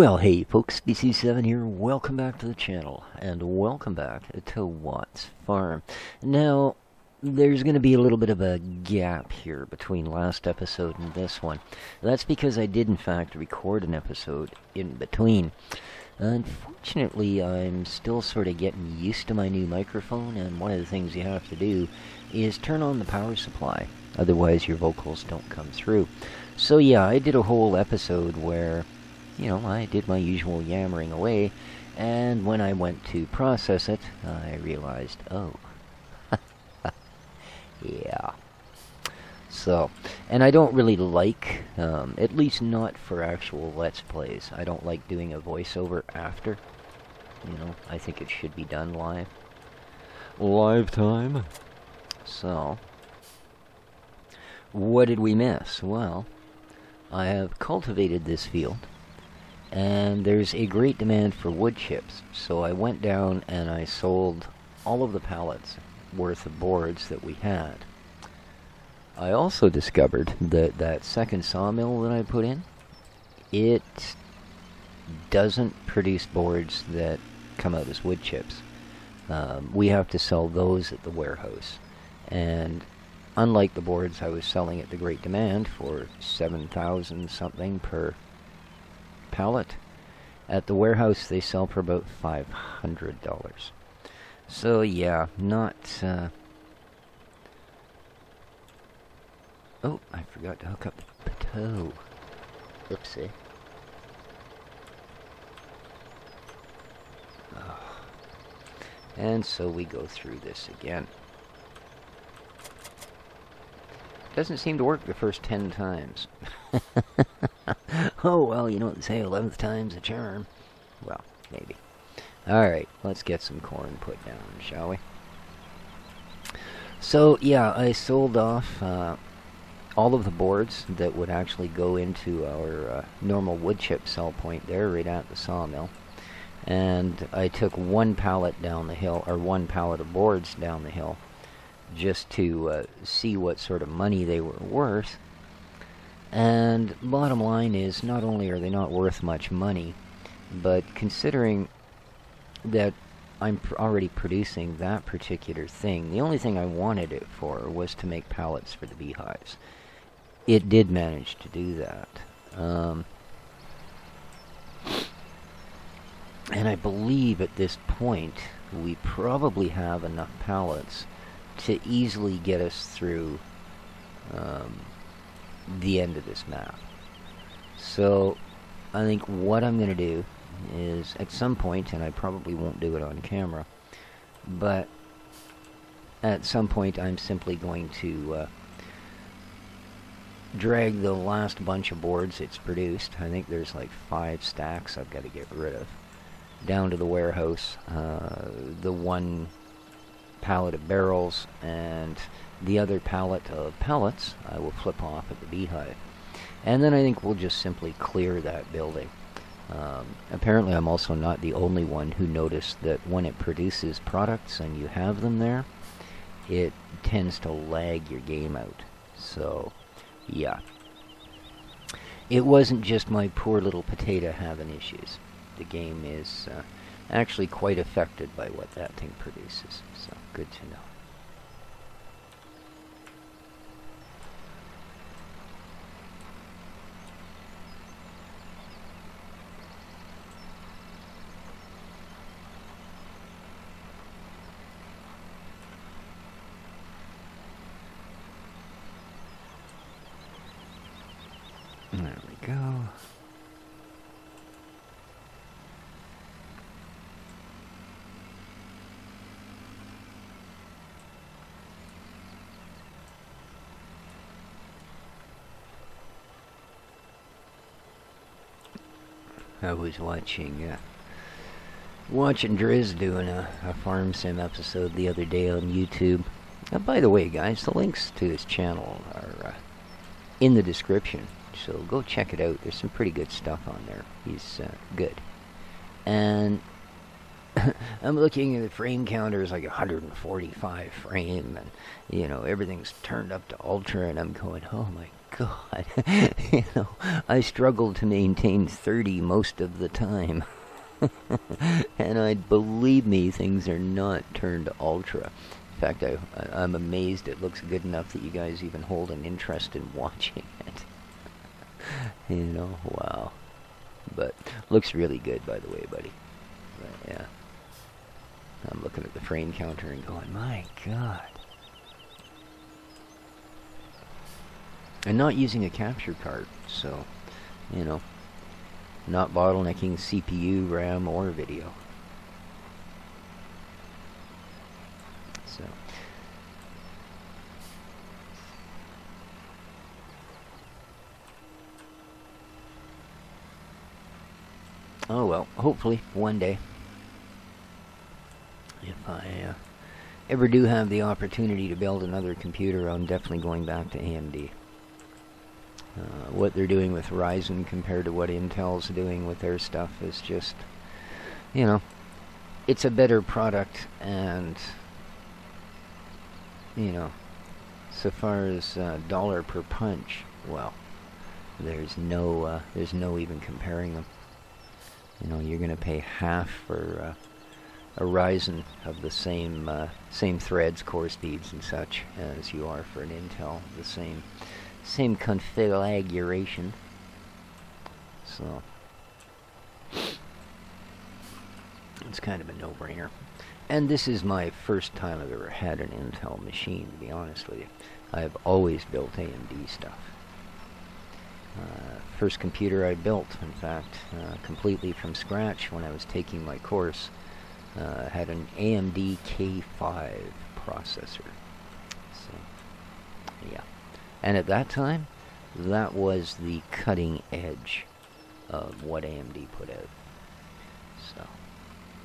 Well, hey folks, busyspringFS17 here. Welcome back to the channel, and welcome back to Watt's Farm. Now, there's going to be a little bit of a gap here between last episode and this one. That's because I did, in fact, record an episode in between. Unfortunately, I'm still sort of getting used to my new microphone, and one of the things you have to do is turn on the power supply. Otherwise, your vocals don't come through. So yeah, I did a whole episode where, you know, I did my usual yammering away, and when I went to process it, I realized, oh, yeah. So, and I don't really like, at least not for actual Let's Plays, I don't like doing a voiceover after. You know, I think it should be done live. Live time. So, what did we miss? Well, I have cultivated this field, and there's a great demand for wood chips, so I went down and I sold all of the pallets worth of boards that we had. I also discovered that that second sawmill that I put in, it doesn't produce boards that come out as wood chips. We have to sell those at the warehouse, and unlike the boards I was selling at the great demand for 7,000 something per pallet, at the warehouse they sell for about $500. So yeah, not oh, I forgot to hook up the toe. Oopsie. Oh. And so we go through this again. Doesn't seem to work the first 10 times. Oh, well, you know what they say, 11th time's a charm. Well, maybe. Alright, let's get some corn put down, shall we? So, yeah, I sold off all of the boards that would actually go into our normal wood chip sell point there, right at the sawmill. And I took one pallet down the hill, or one pallet of boards down the hill, just to see what sort of money they were worth. And bottom line is, not only are they not worth much money, but considering that I'm already producing that particular thing, the only thing I wanted it for was to make pallets for the beehives. It did manage to do that. And I believe at this point we probably have enough pallets to easily get us through the end of this map. So I think what I'm going to do is, at some point, and I probably won't do it on camera, but at some point I'm simply going to drag the last bunch of boards it's produced, I think there's like 5 stacks I've got to get rid of, down to the warehouse, the one pallet of barrels, and the other pallet of pellets I will flip off at the beehive. And then I think we'll just simply clear that building. Apparently I'm also not the only one who noticed that when it produces products and you have them there, it tends to lag your game out. So, yeah. It wasn't just my poor little potato having issues. The game is actually quite affected by what that thing produces. So, good to know. There we go. I was watching Driz doing a farm sim episode the other day on YouTube. By the way, guys, the links to his channel are in the description, so go check it out. There's some pretty good stuff on there. He's good. And I'm looking at the frame counter, is like 145 frame, and you know, everything's turned up to ultra, and I'm going, oh my God. You know, I struggled to maintain 30 most of the time. And believe me, things are not turned to ultra. In fact, I'm amazed it looks good enough that you guys even hold an interest in watching it. You know, wow. But looks really good, by the way, buddy. But, yeah. I'm looking at the frame counter and going, my God. And not using a capture card, so, you know, not bottlenecking CPU, RAM, or video. So. Oh well, hopefully one day, if I ever do have the opportunity to build another computer, I'm definitely going back to AMD. What they're doing with Ryzen compared to what Intel's doing with their stuff is just, you know, it's a better product, and, you know, so far as dollar per punch, well, there's no even comparing them. You know, you're going to pay half for a Ryzen of the same threads, core speeds, and such as you are for an Intel, the same configuration. So it's kind of a no-brainer. And this is my first time I've ever had an Intel machine, to be honest with you. I've always built AMD stuff. First computer I built, in fact, completely from scratch when I was taking my course, had an AMD K5 processor. So, yeah. And at that time, that was the cutting edge of what AMD put out. So,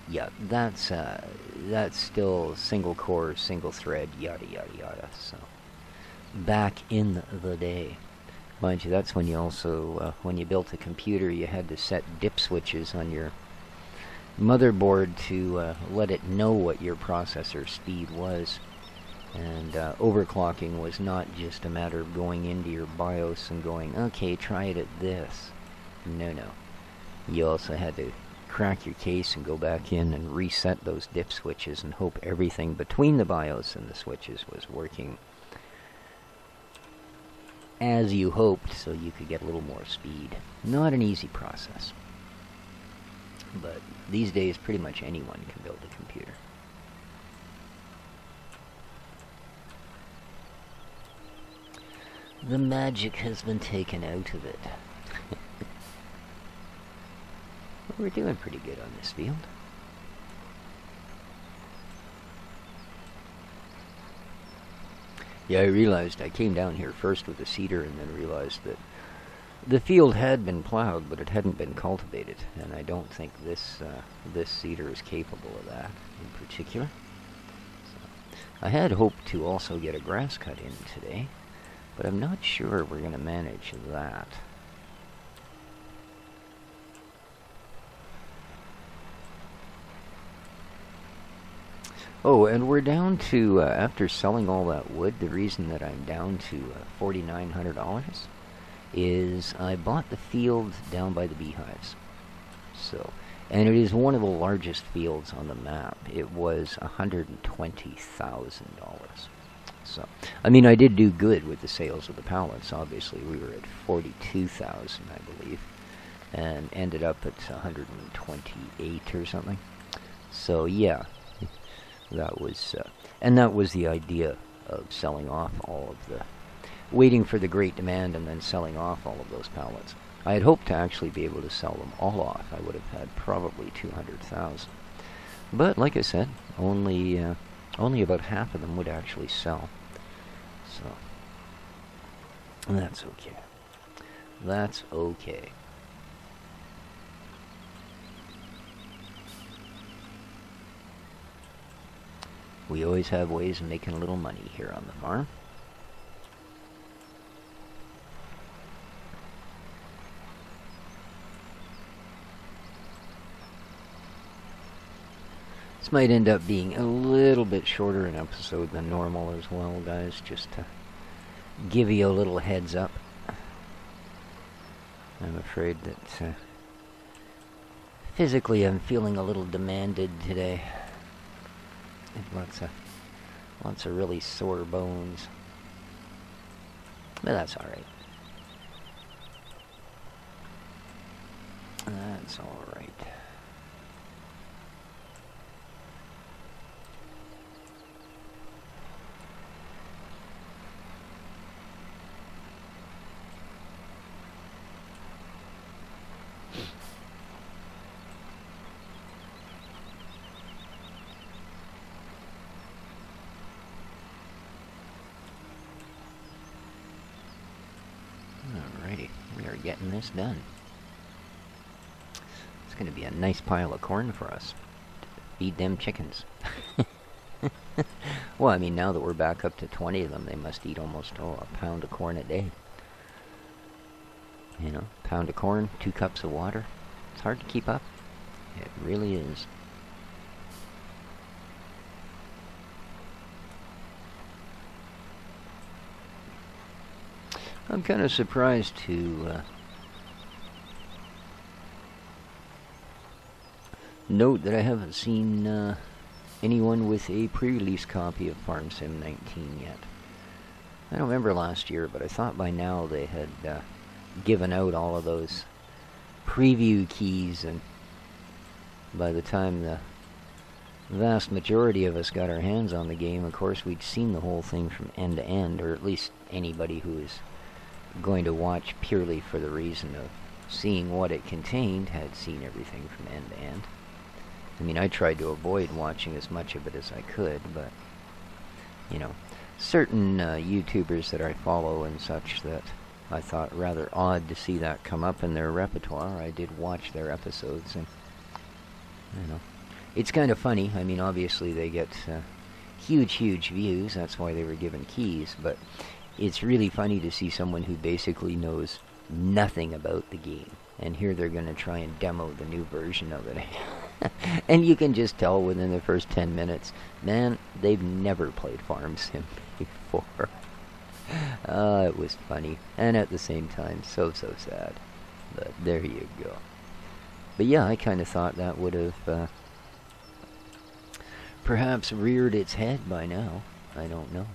yeah, that's still single core, single thread, yada yada yada. So, back in the day. Mind you, that's when you also, when you built a computer, you had to set dip switches on your motherboard to let it know what your processor speed was. And overclocking was not just a matter of going into your BIOS and going, okay, try it at this. No, no. You also had to crack your case and go back in and reset those dip switches and hope everything between the BIOS and the switches was working as you hoped, so you could get a little more speed. Not an easy process. But these days, pretty much anyone can build a computer. The magic has been taken out of it. Well, we're doing pretty good on this field. Yeah, I realized I came down here first with a seeder and then realized that the field had been plowed, but it hadn't been cultivated, and I don't think this seeder is capable of that in particular. So, I had hoped to also get a grass cut in today, but I'm not sure we're going to manage that. Oh, and we're down to, after selling all that wood, the reason that I'm down to $4,900 is I bought the field down by the beehives. So, and it is one of the largest fields on the map. It was $120,000. So, I mean, I did do good with the sales of the pallets. Obviously, we were at 42,000, I believe, and ended up at 128 or something. So, yeah. That was, and that was the idea of selling off all of the, waiting for the great demand and then selling off all of those pallets. I had hoped to actually be able to sell them all off. I would have had probably 200,000. But like I said, only about half of them would actually sell. So that's okay. That's okay. We always have ways of making a little money here on the farm. This might end up being a little bit shorter an episode than normal as well, guys, just to give you a little heads up. I'm afraid that physically I'm feeling a little demanded today. Lots of really sore bones. But that's alright. That's alright. Alrighty, we are getting this done. It's going to be a nice pile of corn for us. Feed them chickens. Well, I mean, now that we're back up to 20 of them, they must eat almost, a pound of corn a day. You know, pound of corn, 2 cups of water. It's hard to keep up. It really is. I'm kind of surprised to note that I haven't seen anyone with a pre-release copy of Farm Sim 19 yet. I don't remember last year, but I thought by now they had given out all of those preview keys, and by the time the vast majority of us got our hands on the game, of course, we'd seen the whole thing from end to end, or at least anybody who is going to watch purely for the reason of seeing what it contained had seen everything from end to end. I mean, I tried to avoid watching as much of it as I could, but, you know, certain YouTubers that I follow and such that I thought rather odd to see that come up in their repertoire, I did watch their episodes, and, you know, it's kind of funny. I mean, obviously they get huge views, that's why they were given keys, but it's really funny to see someone who basically knows nothing about the game, and here they're going to try and demo the new version of it. And you can just tell within the first 10 minutes, man, they've never played Farm Sim before. It was funny, and at the same time, so sad. But there you go. But yeah, I kind of thought that would have perhaps reared its head by now. I don't know.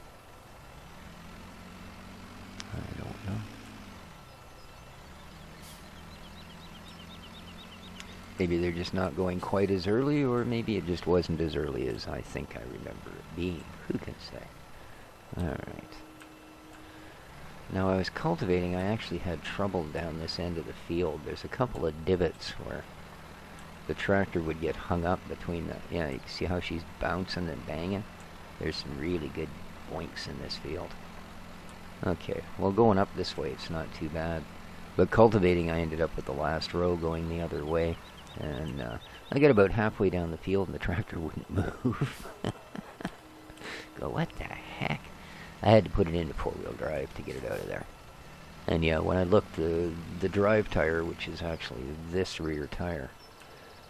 Maybe they're just not going quite as early, or maybe it just wasn't as early as I think I remember it being. Who can say? Alright. Now, I was cultivating, I actually had trouble down this end of the field. There's a couple of divots where the tractor would get hung up between the... Yeah, you can see how she's bouncing and banging? There's some really good boinks in this field. Okay, well, going up this way, it's not too bad. But cultivating, I ended up with the last row going the other way. And I got about halfway down the field, and the tractor wouldn't move. Go, what the heck? I had to put it into four-wheel drive to get it out of there. And yeah, when I looked, the drive tire, which is actually this rear tire,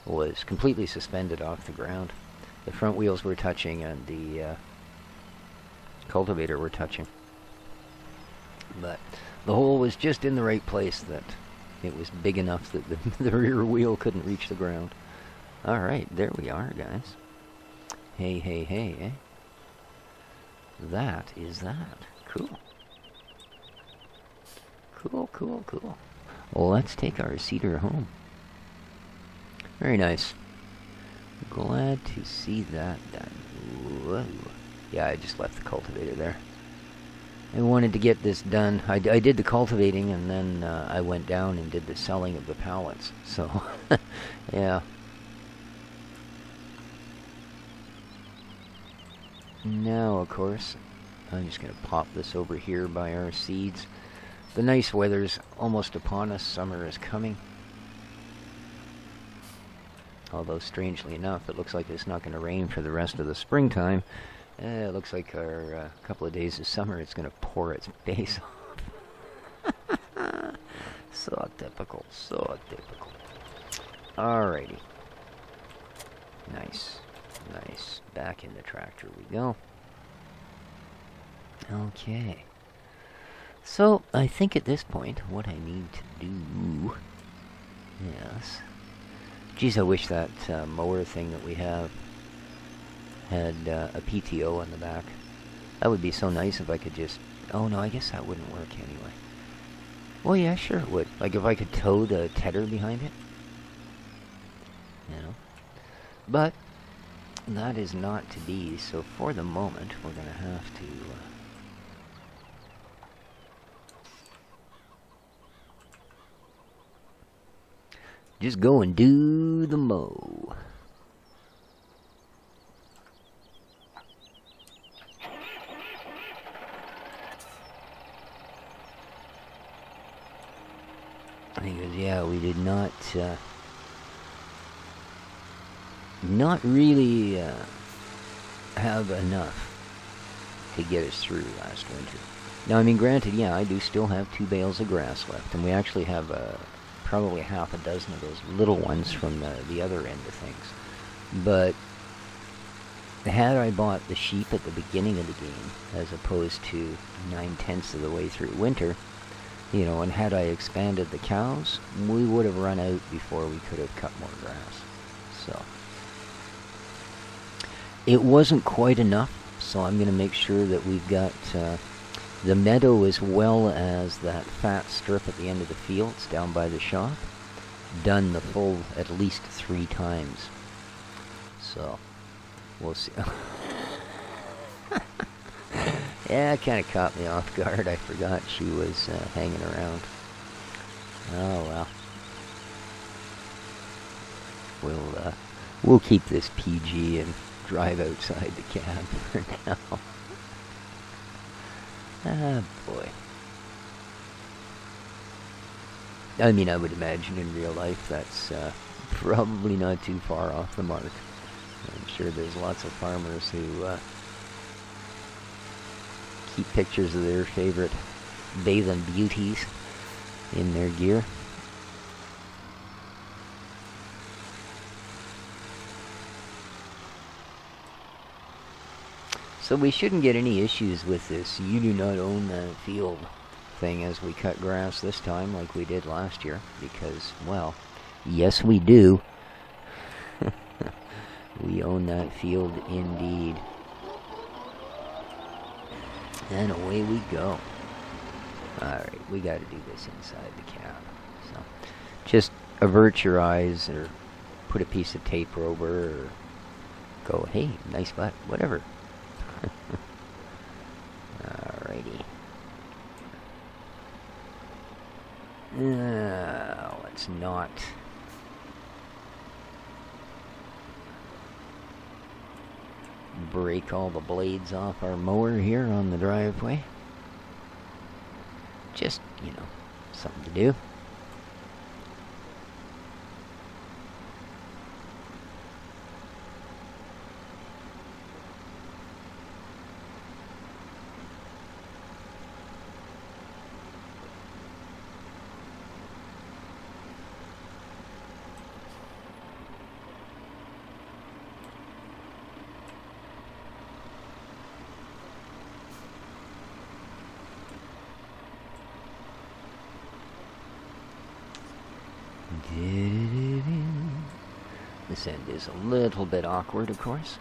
was completely suspended off the ground. The front wheels were touching, and the cultivator were touching. But the hole was just in the right place, that it was big enough that the rear wheel couldn't reach the ground. Alright, there we are, guys. Hey, eh? That is that. Cool. Cool. Well, let's take our cedar home. Very nice. Glad to see that done. Whoa. Yeah, I just left the cultivator there. I wanted to get this done. I did the cultivating, and then I went down and did the selling of the pallets. So, yeah. Now, of course, I'm just going to pop this over here by our seeds. The nice weather's almost upon us. Summer is coming. Although, strangely enough, it looks like it's not going to rain for the rest of the springtime. It looks like our couple of days of summer, it's going to pour its face off. So typical. Alrighty. Nice. Back in the tractor we go. Okay. So, I think at this point, what I need to do... Yes. Geez, I wish that mower thing that we have had a PTO on the back. That would be so nice if I could just... Oh no, I guess that wouldn't work anyway. Well, yeah, sure it would. Like if I could tow the tedder behind it. You know. But that is not to be, so for the moment, we're going to have to... just go and do the mow. Because, yeah, we did not really have enough to get us through last winter. Now, I mean, granted, yeah, I do still have 2 bales of grass left, and we actually have probably half a dozen of those little ones from the other end of things. But had I bought the sheep at the beginning of the game, as opposed to 9/10 of the way through winter, you know, and had I expanded the cows, we would have run out before we could have cut more grass. So it wasn't quite enough, so I'm going to make sure that we've got the meadow as well as that fat strip at the end of the fields down by the shop done the full at least 3 times. So we'll see. Yeah, it kind of caught me off guard. I forgot she was hanging around. Oh well. We'll keep this PG and drive outside the cab for now. Ah, boy. I mean, I would imagine in real life that's probably not too far off the mark. I'm sure there's lots of farmers who keep pictures of their favorite bathing beauties in their gear. So we shouldn't get any issues with this "you do not own that field" thing as we cut grass this time like we did last year, because, well, yes we do. We own that field indeed. And away we go. Alright, we gotta do this inside the cab. So, just avert your eyes, or put a piece of tape over, or go, hey, nice butt, whatever. Alrighty. Let's not... break all the blades off our mower here on the driveway. Just, you know, something to do. This end is a little bit awkward, of course.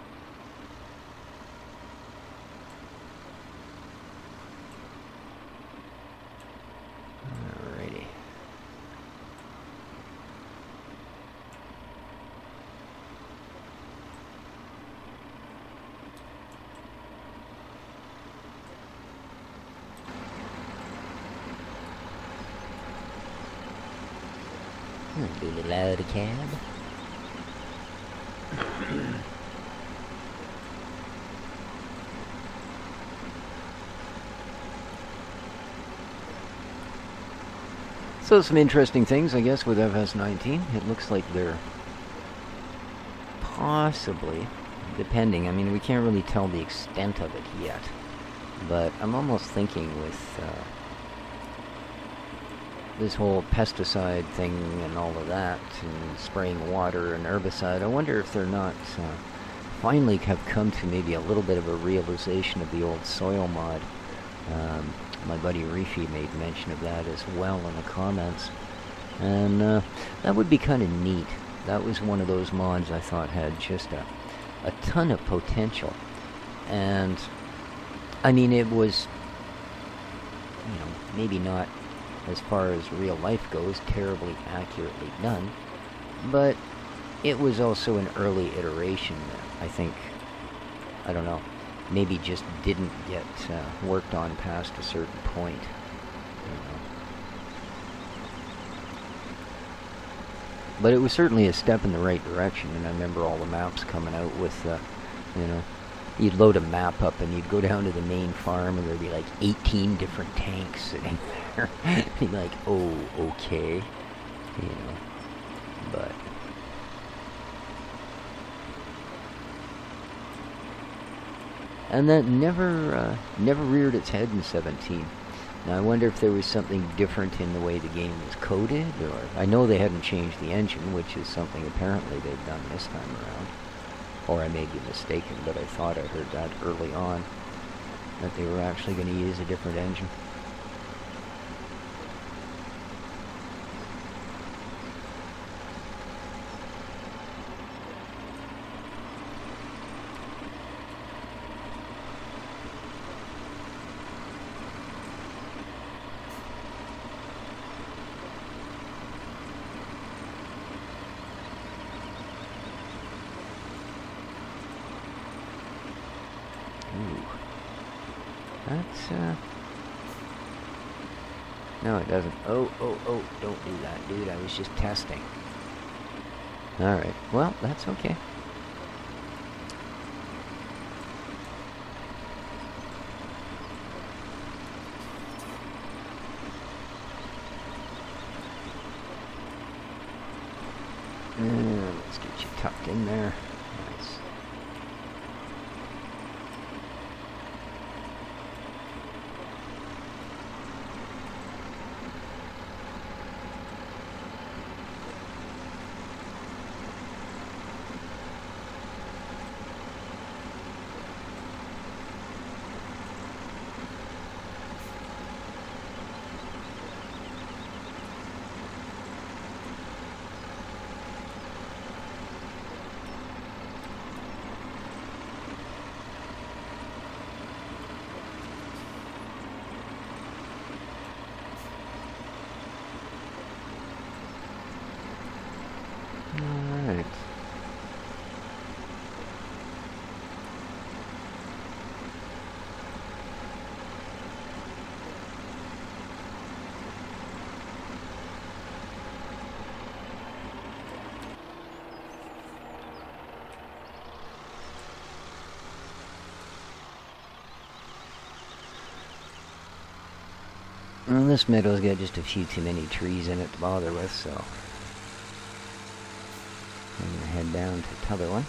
Alrighty. Do a little out of the cab. So some interesting things, I guess, with FS19. It looks like they're possibly, depending, I mean, we can't really tell the extent of it yet, but I'm almost thinking with this whole pesticide thing and all of that, and spraying water and herbicide, I wonder if they're not finally have come to maybe a little bit of a realization of the old soil mod My buddy Reefy made mention of that as well in the comments. And that would be kind of neat. That was one of those mods I thought had just a ton of potential. And, I mean, it was, you know, maybe not, as far as real life goes, terribly accurately done, but it was also an early iteration that I think, I don't know, maybe just didn't get worked on past a certain point. You know. But it was certainly a step in the right direction, and I remember all the maps coming out with, you know, you'd load a map up and you'd go down to the main farm and there'd be like 18 different tanks sitting there. And you'd be like, oh, okay. You know, but... And that never reared its head in 17. Now I wonder if there was something different in the way the game was coded, or... I know they hadn't changed the engine, which is something apparently they've done this time around. Or I may be mistaken, but I thought I heard that early on, that they were actually going to use a different engine. That's, no, it doesn't. Oh, don't do that, dude. I was just testing. Alright, well, that's okay. Let's get you tucked in there. Nice. Alright. Well, this meadow's got just a few too many trees in it to bother with, so I'm going to head down to the other one.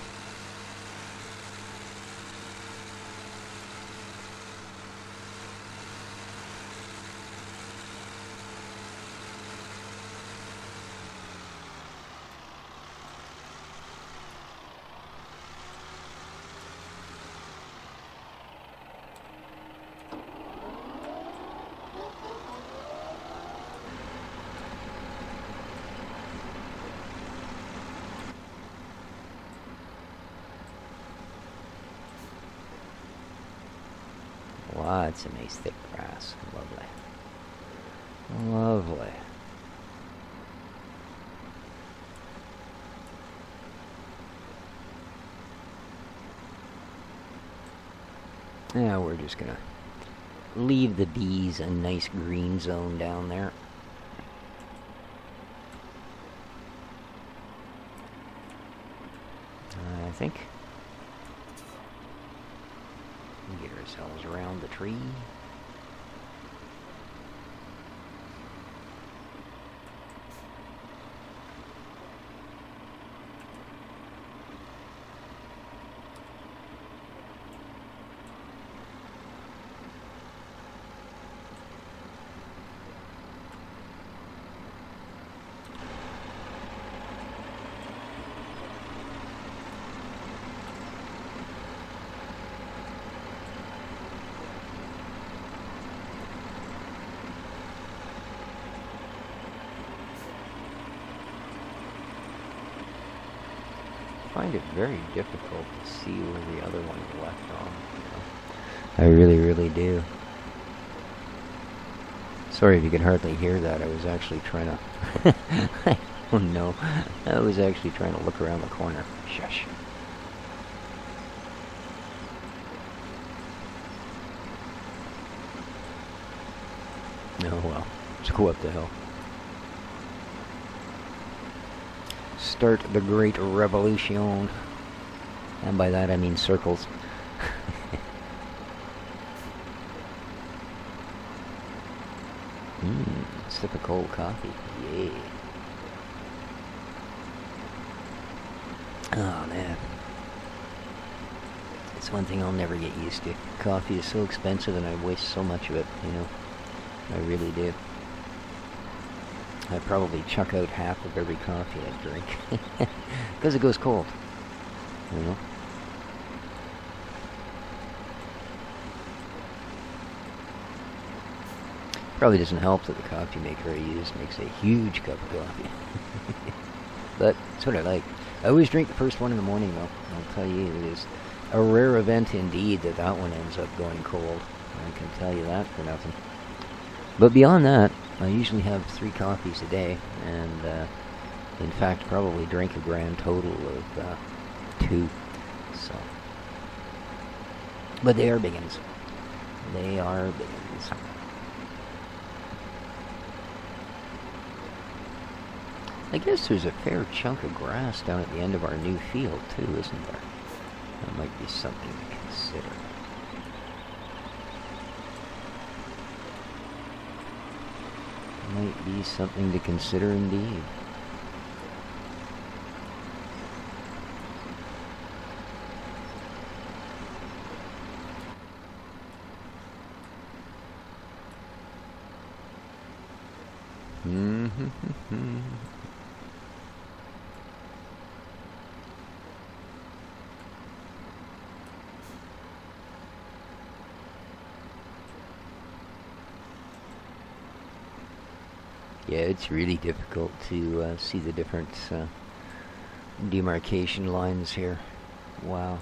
Lots of nice thick grass. Lovely. Lovely. Now we're just gonna leave the bees a nice green zone down there. I think. Get ourselves around the tree. find it very difficult to see where the other one left off. You know? I really, really do. Sorry if you can hardly hear that. I was actually trying to... Oh no. I was actually trying to look around the corner. Shush. Oh well. Let's go up the hill. Start the great revolution. And by that I mean circles. Sip of cold coffee. Yay. Oh man. It's one thing I'll never get used to. Coffee is so expensive and I waste so much of it, you know. I really do. I probably chuck out half of every coffee I drink. Because it goes cold. You know? Probably doesn't help that the coffee maker I use makes a huge cup of coffee. But that's what I like. I always drink the first one in the morning though. I'll tell you, it is a rare event indeed that that one ends up going cold. I can tell you that for nothing. But beyond that, I usually have 3 coffees a day, and in fact probably drink a grand total of 2. So, but they are big uns. They are big uns. I guess there's a fair chunk of grass down at the end of our new field too, isn't there? That might be something to consider. Might be something to consider indeed. Yeah, it's really difficult to see the different demarcation lines here. Wow.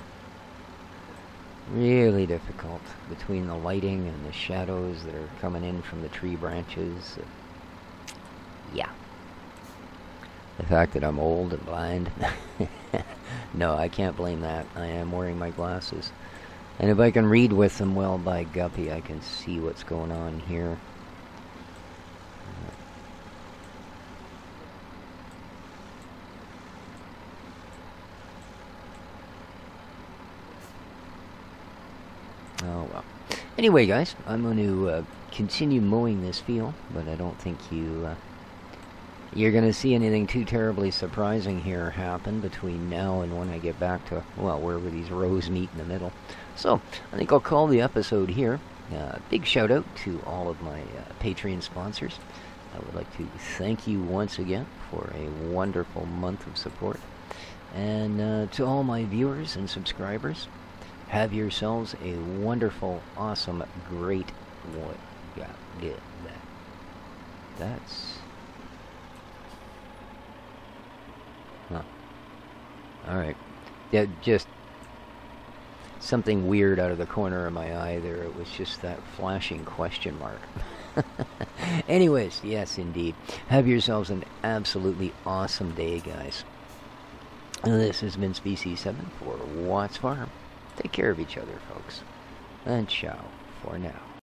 Really difficult between the lighting and the shadows that are coming in from the tree branches. Yeah. The fact that I'm old and blind. No, I can't blame that. I am wearing my glasses. And if I can read with them, well, by guppy, I can see what's going on here. Oh well. Anyway, guys, I'm going to continue mowing this field, but I don't think you're going to see anything too terribly surprising here happen between now and when I get back to, well, wherever these rows meet in the middle. So, I think I'll call the episode here. Big shout out to all of my Patreon sponsors. I would like to thank you once again for a wonderful month of support. And to all my viewers and subscribers, have yourselves a wonderful, awesome, great... What? Yeah, that's... Huh. Alright. Yeah, just... something weird out of the corner of my eye there. It was just that flashing question mark. Anyways, yes, indeed. Have yourselves an absolutely awesome day, guys. This has been busyspringFS17 for Watts Farm. Take care of each other, folks. And ciao for now.